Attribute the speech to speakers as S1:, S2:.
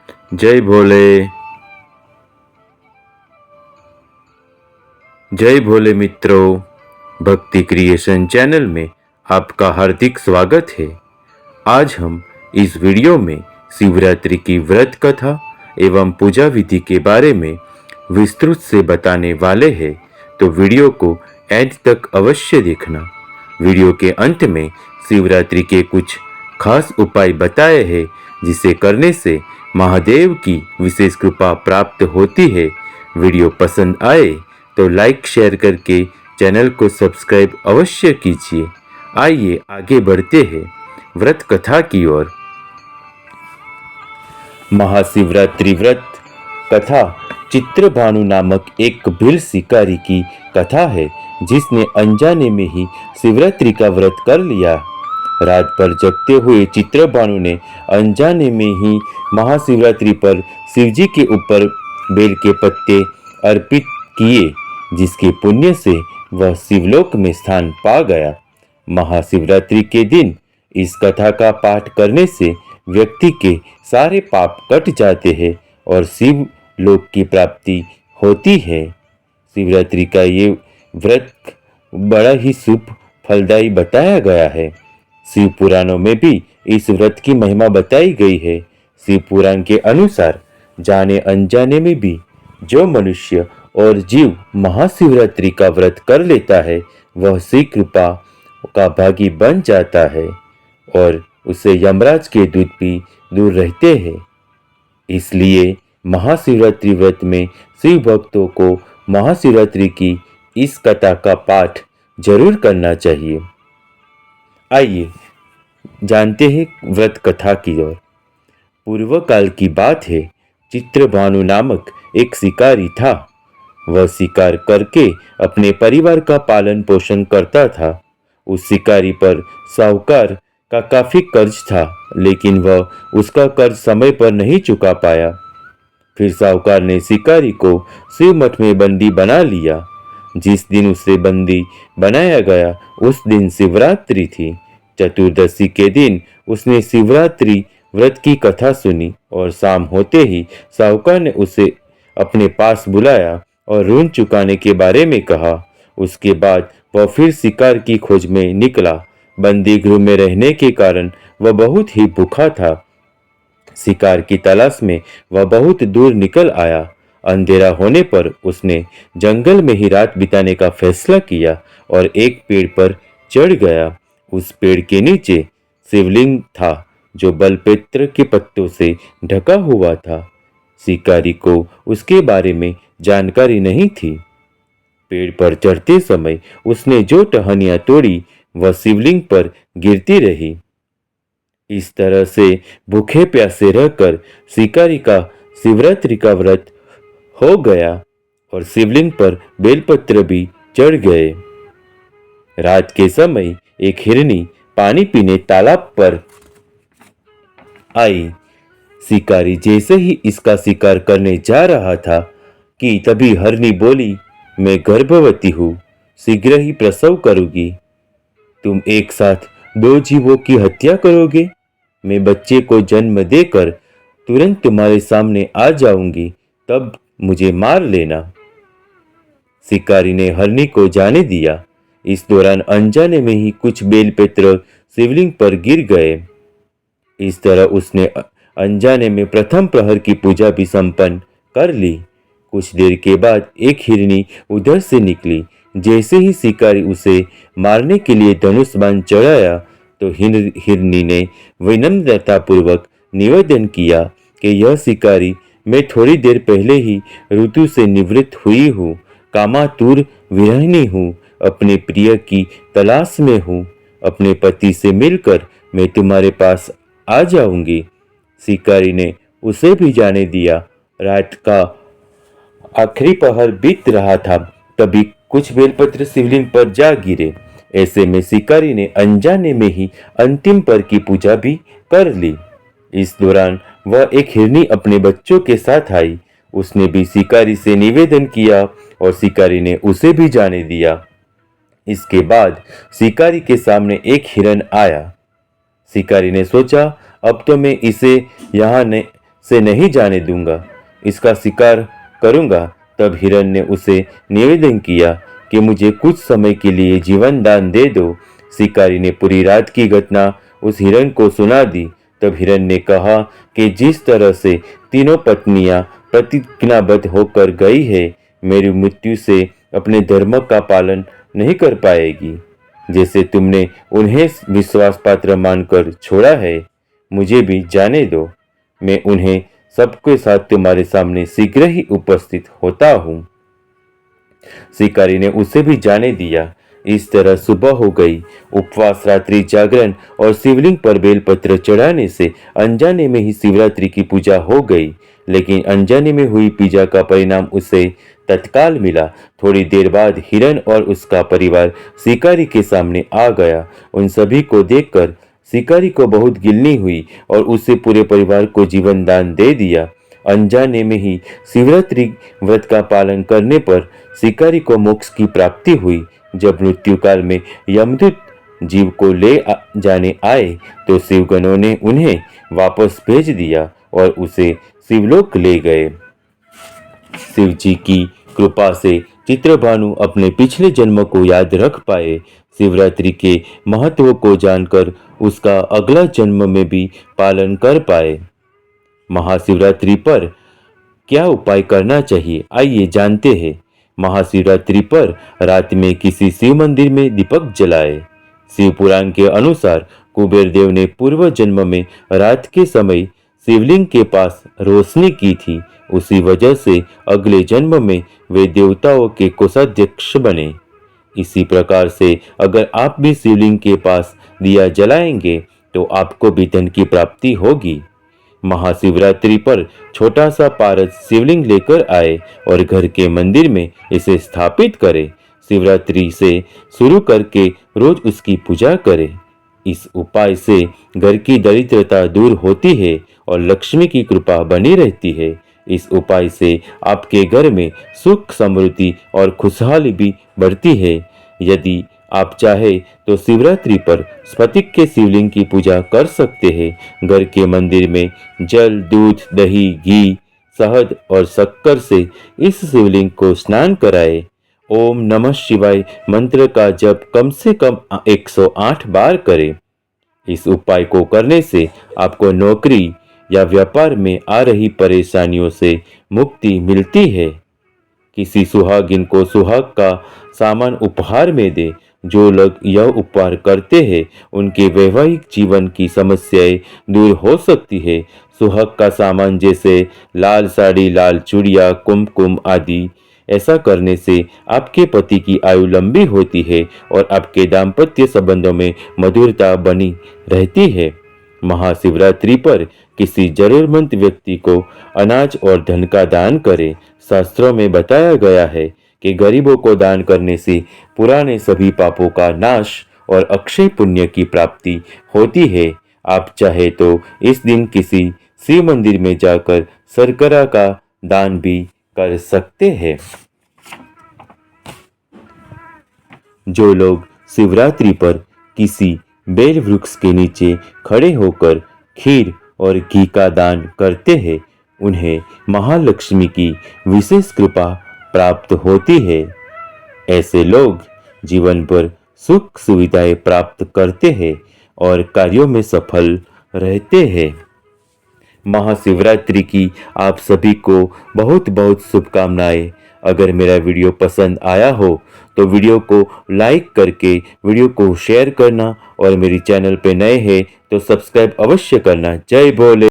S1: जय भोले। जय भोले मित्रों, भक्ति क्रिएशन चैनल में आपका हार्दिक स्वागत है। आज हम इस वीडियो में शिवरात्रि की व्रत कथा एवं पूजा विधि के बारे में विस्तृत से बताने वाले हैं, तो वीडियो को एंड तक अवश्य देखना। वीडियो के अंत में शिवरात्रि के कुछ खास उपाय बताए हैं जिसे करने से महादेव की विशेष कृपा प्राप्त होती है। वीडियो पसंद आए तो लाइक शेयर करके चैनल को सब्सक्राइब अवश्य कीजिए। आइए आगे बढ़ते हैं व्रत कथा की ओर। महाशिवरात्रि व्रत कथा चित्रभानु नामक एक भील शिकारी की कथा है जिसने अनजाने में ही शिवरात्रि का व्रत कर लिया। रात भर जगते हुए चित्रभानु ने अनजाने में ही महाशिवरात्रि पर शिवजी के ऊपर बेल के पत्ते अर्पित किए, जिसके पुण्य से वह शिवलोक में स्थान पा गया। महाशिवरात्रि के दिन इस कथा का पाठ करने से व्यक्ति के सारे पाप कट जाते हैं और शिव लोक की प्राप्ति होती है। शिवरात्रि का ये व्रत बड़ा ही शुभ फलदायी बताया गया है। शिव पुराणों में भी इस व्रत की महिमा बताई गई है। शिव पुराण के अनुसार जाने अनजाने में भी जो मनुष्य और जीव महाशिवरात्रि का व्रत कर लेता है वह शिव कृपा का भागी बन जाता है और उसे यमराज के दूत भी दूर रहते हैं। इसलिए महाशिवरात्रि व्रत में शिव भक्तों को महाशिवरात्रि की इस कथा का पाठ जरूर करना चाहिए। आइए जानते हैं व्रत कथा की ओर। पूर्व काल की बात है। चित्रभानु नामक एक शिकारी था। वह शिकार करके अपने परिवार का पालन पोषण करता था। उस शिकारी पर साहूकार का काफी कर्ज था, लेकिन वह उसका कर्ज समय पर नहीं चुका पाया। फिर साहूकार ने शिकारी को शिव मठ में बंदी बना लिया। जिस दिन उसे बंदी बनाया गया उस दिन शिवरात्रि थी। चतुर्दशी के दिन उसने शिवरात्रि व्रत की कथा सुनी और शाम होते ही साहूकार ने उसे अपने पास बुलाया और ऋण चुकाने के बारे में कहा। उसके बाद वह फिर शिकार की खोज में निकला। बंदी गृह में रहने के कारण वह बहुत ही भूखा था। शिकार की तलाश में वह बहुत दूर निकल आया। अंधेरा होने पर उसने जंगल में ही रात बिताने का फैसला किया और एक पेड़ पर चढ़ गया। उस पेड़ के नीचे शिवलिंग था जो बेलपत्र के पत्तों से ढका हुआ था। शिकारी को उसके बारे में जानकारी नहीं थी। पेड़ पर चढ़ते समय उसने जो टहनियां तोड़ी वह शिवलिंग पर गिरती रही। इस तरह से भूखे प्यासे रहकर शिकारी का शिवरात्रि का व्रत हो गया और शिवलिंग पर बेलपत्र भी चढ़ गए। रात के समय एक हिरनी पानी पीने तालाब पर आई। शिकारी जैसे ही इसका शिकार करने जा रहा था कि तभी हिरनी बोली, मैं गर्भवती हूँ, शीघ्र ही प्रसव करूंगी। तुम एक साथ दो जीवों की हत्या करोगे। मैं बच्चे को जन्म देकर तुरंत तुम्हारे सामने आ जाऊंगी, तब मुझे मार लेना। शिकारी ने हिरनी को जाने दिया। इस दौरान अनजाने में ही कुछ बेलपत्र शिवलिंग पर गिर गए। इस तरह उसने अनजाने में प्रथम प्रहर की पूजा भी संपन्न कर ली। कुछ देर के बाद एक हिरनी उधर से निकली। जैसे ही शिकारी उसे मारने के लिए धनुष बाण चढ़ाया तो हिरनी ने विनम्रतापूर्वक निवेदन किया कि यह शिकारी, मैं थोड़ी देर पहले ही ऋतु से निवृत्त हुई हूँ, कामातुर विरहिणी हूँ, अपने प्रिय की तलाश में हूँ। अपने पति से मिलकर मैं तुम्हारे पास आ जाऊंगी। शिकारी ने उसे भी जाने दिया। रात का आखिरी पहर बीत रहा था, तभी कुछ बेलपत्र शिवलिंग पर जा गिरे। ऐसे में शिकारी ने अनजाने में ही अंतिम पर की पूजा भी कर ली। इस दौरान वह एक हिरनी अपने बच्चों के साथ आई। उसने भी शिकारी से निवेदन किया और शिकारी ने उसे भी जाने दिया। इसके बाद शिकारी के सामने एक हिरन आया। शिकारी ने सोचा, अब तो मैं इसे यहाँ से नहीं जाने दूंगा, इसका शिकार करूंगा। तब हिरण ने उसे निवेदन किया कि मुझे कुछ समय के लिए जीवन दान दे दो। शिकारी ने पूरी रात की घटना उस हिरण को सुना दी। तब हिरण ने कहा कि जिस तरह से तीनों पत्नियां प्रतिज्ञाबद्ध होकर गई है, मेरी मृत्यु से अपने धर्म का पालन नहीं कर पाएगी। जैसे तुमने उन्हें विश्वास पात्र मानकर छोड़ा है, मुझे भी जाने दो। मैं उन्हें सबके साथ तुम्हारे सामने शीघ्र ही उपस्थित होता हूँ। शिकारी ने उसे भी जाने दिया। इस तरह सुबह हो गई। उपवास, रात्रि जागरण और शिवलिंग पर बेलपत्र चढ़ाने से अनजाने में ही शिवरात्रि की पूजा हो गई। लेकिन अनजाने में हुई पूजा का परिणाम उसे तत्काल मिला। थोड़ी देर बाद हिरण और उसका परिवार शिकारी के सामने आ गया। उन सभी को देखकर शिकारी को बहुत गिलनी हुई और उसे पूरे परिवार को जीवन दान दे दिया। अनजाने में ही शिवरात्रि व्रत का पालन करने पर शिकारी को मोक्ष की प्राप्ति हुई। जब मृत्यु काल में यमदूत जीव को ले जाने आए तो शिवगणों ने उन्हें वापस भेज दिया और उसे शिवलोक ले गए। शिव जी की कृपा से चित्रभानु अपने पिछले जन्म को याद रख पाए। शिवरात्रि के महत्व को जानकर उसका अगला जन्म में भी पालन कर पाए। महाशिवरात्रि पर क्या उपाय करना चाहिए, आइए जानते हैं। महाशिवरात्रि पर रात में किसी शिव मंदिर में दीपक जलाए। शिव पुराण के अनुसार कुबेर देव ने पूर्व जन्म में रात के समय शिवलिंग के पास रोशनी की थी। उसी वजह से अगले जन्म में वे देवताओं के कोषाध्यक्ष बने। इसी प्रकार से अगर आप भी शिवलिंग के पास दिया जलाएंगे तो आपको भी धन की प्राप्ति होगी। महाशिवरात्रि पर छोटा सा पारस शिवलिंग लेकर आए और घर के मंदिर में इसे स्थापित करें। शिवरात्रि से शुरू करके रोज उसकी पूजा करें। इस उपाय से घर की दरिद्रता दूर होती है और लक्ष्मी की कृपा बनी रहती है। इस उपाय से आपके घर में सुख, समृद्धि और खुशहाली भी बढ़ती है। यदि आप चाहे तो शिवरात्रि पर स्फटिक के शिवलिंग की पूजा कर सकते हैं। घर के मंदिर में जल, दूध, दही, घी, शहद और शक्कर से इस शिवलिंग को स्नान कराएं। ओम नमः शिवाय मंत्र का जप कम से कम 108 बार करें। इस उपाय को करने से आपको नौकरी या व्यापार में आ रही परेशानियों से मुक्ति मिलती है। किसी सुहागिन को सुहाग का सामान उपहार में दे। जो लोग यह उपहार करते हैं उनके वैवाहिक जीवन की समस्याएं दूर हो सकती है। सुहाग का सामान जैसे लाल साड़ी, लाल चूड़ियां, कुमकुम आदि। ऐसा करने से आपके पति की आयु लंबी होती है और आपके दाम्पत्य संबंधों में मधुरता बनी रहती है। महाशिवरात्रि पर किसी जरूरतमंद व्यक्ति को अनाज और धन का दान करें। शास्त्रों में बताया गया है कि गरीबों को दान करने से पुराने सभी पापों का नाश और अक्षय पुण्य की प्राप्ति होती है। आप चाहे तो इस दिन किसी शिव मंदिर में जाकर शर्करा का दान भी कर सकते हैं। जो लोग शिवरात्रि पर किसी बेल वृक्ष के नीचे खड़े होकर खीर और घी का दान करते हैं, उन्हें महालक्ष्मी की विशेष कृपा प्राप्त होती है। ऐसे लोग जीवन भर सुख सुविधाएं प्राप्त करते हैं और कार्यों में सफल रहते हैं। महाशिवरात्रि की आप सभी को बहुत बहुत शुभकामनाएं। अगर मेरा वीडियो पसंद आया हो तो वीडियो को लाइक करके वीडियो को शेयर करना और मेरी चैनल पे नए हैं तो सब्सक्राइब अवश्य करना। जय भोले।